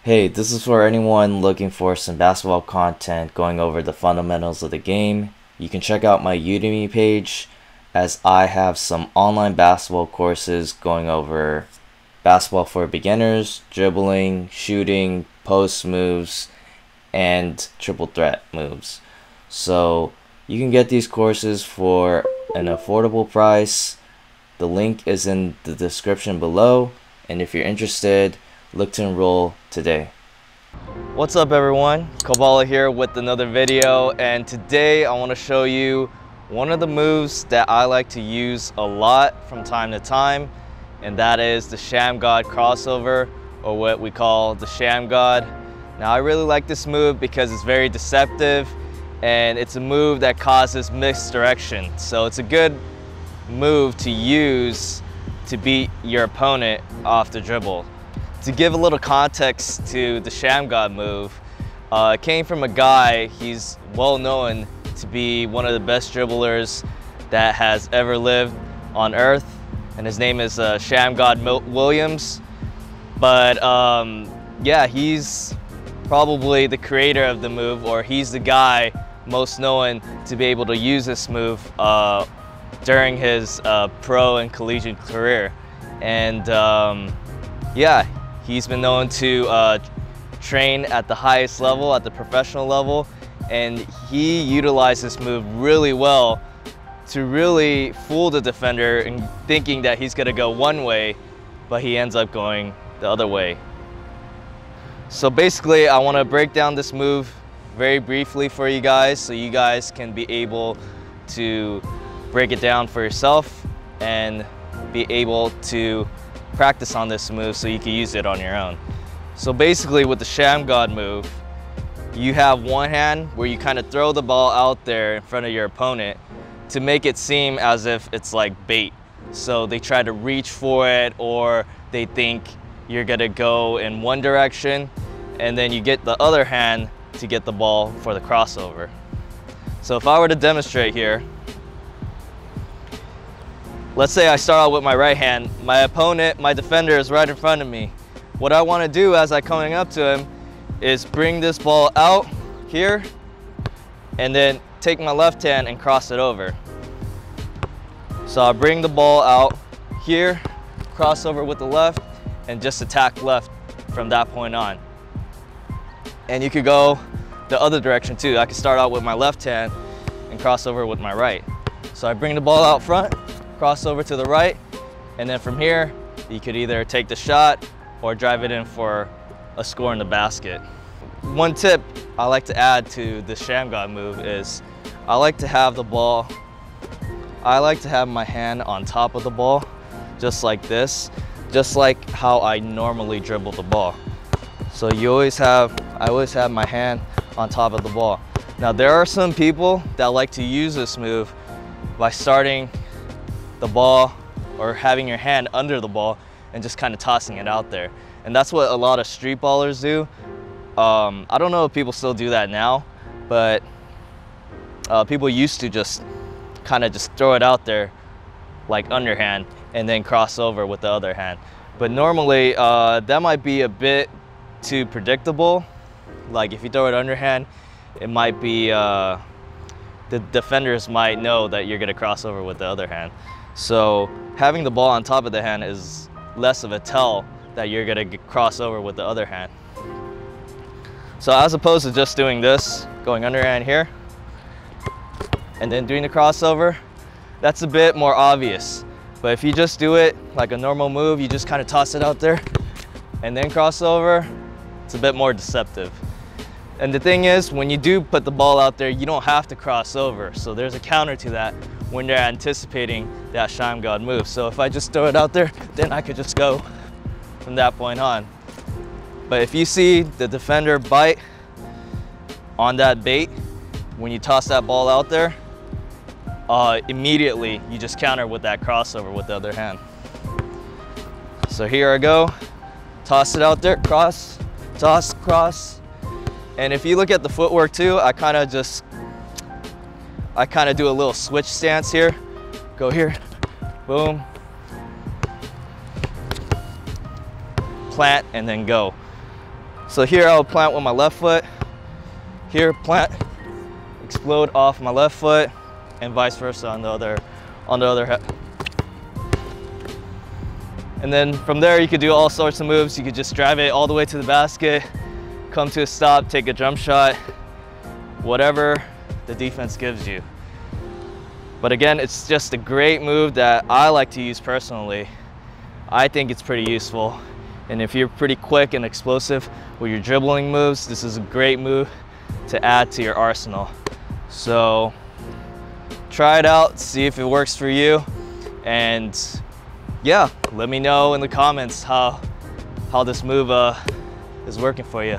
Hey, this is for anyone looking for some basketball content going over the fundamentals of the game. You can check out my Udemy page as I have some online basketball courses going over basketball for beginners, dribbling, shooting, post moves, and triple threat moves. So you can get these courses for an affordable price. The link is in the description below, and if you're interested, look to enroll today. What's up everyone, Koballa here with another video, and today I want to show you one of the moves that I like to use a lot from time to time, and that is the Shammgod crossover, or what we call the Shammgod. Now I really like this move because it's very deceptive and it's a move that causes misdirection, so it's a good move to use to beat your opponent off the dribble. To give a little context to the Shammgod move, it came from a guy, he's well known to be one of the best dribblers that has ever lived on earth, and his name is Shammgod Williams. But yeah, he's probably the creator of the move, or he's the guy most known to be able to use this move during his pro and collegiate career. And yeah, he's been known to train at the highest level, at the professional level, and he utilized this move really well to really fool the defender in thinking that he's gonna go one way, but he ends up going the other way. So basically, I wanna break down this move very briefly for you guys so you guys can be able to break it down for yourself and be able to practice on this move so you can use it on your own. So basically with the Shammgod move, you have one hand where you kind of throw the ball out there in front of your opponent to make it seem as if it's like bait. So they try to reach for it, or they think you're gonna go in one direction, and then you get the other hand to get the ball for the crossover. So if I were to demonstrate here, let's say I start out with my right hand, my opponent, my defender is right in front of me. What I want to do as I'm coming up to him is bring this ball out here and then take my left hand and cross it over. So I bring the ball out here, cross over with the left, and just attack left from that point on. And you could go the other direction too. I could start out with my left hand and cross over with my right. So I bring the ball out front, cross over to the right, and then from here you could either take the shot or drive it in for a score in the basket. One tip I like to add to the Shammgod move is I like to have my hand on top of the ball, just like this, just like how I normally dribble the ball. So I always have my hand on top of the ball. Now there are some people that like to use this move by starting the ball or having your hand under the ball and just kind of tossing it out there. And that's what a lot of street ballers do. I don't know if people still do that now, but people used to just kind of just throw it out there like underhand and then cross over with the other hand. But normally that might be a bit too predictable. Like if you throw it underhand, it might be, the defenders might know that you're gonna cross over with the other hand. So having the ball on top of the hand is less of a tell that you're gonna cross over with the other hand. So as opposed to just doing this, going underhand here, and then doing the crossover, that's a bit more obvious. But if you just do it like a normal move, you just kind of toss it out there and then cross over, it's a bit more deceptive. And the thing is, when you do put the ball out there, you don't have to cross over. So there's a counter to that when they're anticipating that Shammgod move. So if I just throw it out there, then I could just go from that point on. But if you see the defender bite on that bait, when you toss that ball out there, immediately you just counter with that crossover with the other hand. So here I go, toss it out there, cross, toss, cross. And if you look at the footwork too, I kind of do a little switch stance here. Go here, boom, plant, and then go. So here I'll plant with my left foot. Here, plant, explode off my left foot, and vice versa on the other hip. And then from there, you could do all sorts of moves. You could just drive it all the way to the basket, come to a stop, take a jump shot, whatever the defense gives you. But again, it's just a great move that I like to use personally. I think it's pretty useful. And if you're pretty quick and explosive with your dribbling moves, this is a great move to add to your arsenal. So try it out, see if it works for you. And yeah, let me know in the comments how this move is working for you.